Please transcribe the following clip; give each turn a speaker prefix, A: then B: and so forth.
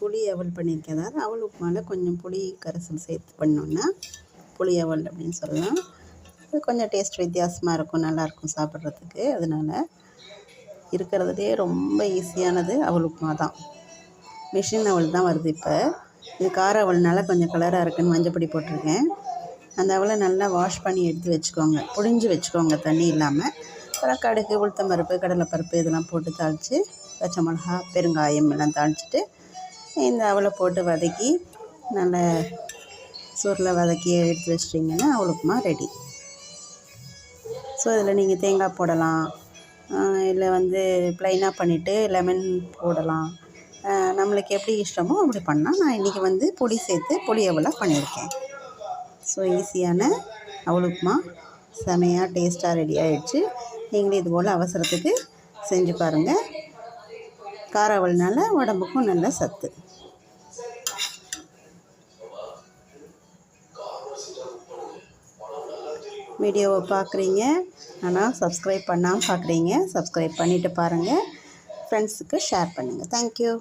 A: புளி அவல் பண்ணியிருக்கேன். அதாவது அவல் உப்புமாவில் கொஞ்சம் புளி கரைசல் சேர்த்து பண்ணோன்னா புளி அவல் அப்படின்னு சொல்லலாம். இது கொஞ்சம் டேஸ்ட் வித்தியாசமாக இருக்கும், நல்லாயிருக்கும் சாப்பிட்றதுக்கு. அதனால் இருக்கிறதுலே ரொம்ப ஈஸியானது அவல் உப்புமா தான். மிஷின் அவல் தான் வருது இப்போ. இது கார அவல்னால கொஞ்சம் கலராக இருக்குதுன்னு மஞ்சப்பொடி போட்டிருக்கேன். அந்த அவலை நல்லா வாஷ் பண்ணி எடுத்து வச்சுக்கோங்க, புழிஞ்சு வச்சுக்கோங்க தண்ணி இல்லாமல். அப்புறம் கடுகு, உளுத்தம்பருப்பு, கடலைப்பருப்பு இதெல்லாம் போட்டு தாளித்து, பச்சை மிளகா, பெருங்காயம் எல்லாம் தாளிச்சிட்டு இந்த அவலை போட்டு வதக்கி நல்லா சூரில் வதக்கி எடுத்து வச்சிட்டிங்கன்னா அவல் உப்புமா ரெடி. ஸோ இதில் நீங்கள் தேங்காய் போடலாம், இல்லை ப்ளைனாக பண்ணிவிட்டு லெமன் போடலாம். நம்மளுக்கு எப்படி இஷ்டமோ அப்படி பண்ணால். நான் இன்றைக்கி பொடி சேர்த்து புளி அவலாக பண்ணியிருக்கேன். ஸோ ஈஸியான அவல் உப்புமா செமையாக டேஸ்ட்டாக ரெடி ஆகிடுச்சு. நீங்களே இது போல் அவசரத்துக்கு செஞ்சு பாருங்கள். கார அவல்னால உடம்புக்கும் நல்ல சத்து. வீடியோவை பார்க்குறீங்க, ஆனால் சப்ஸ்கிரைப் பண்ணாமல் பார்க்குறீங்க. சப்ஸ்கிரைப் பண்ணிவிட்டு பாருங்கள், ஃப்ரெண்ட்ஸுக்கு ஷேர் பண்ணுங்கள். தேங்க்யூ.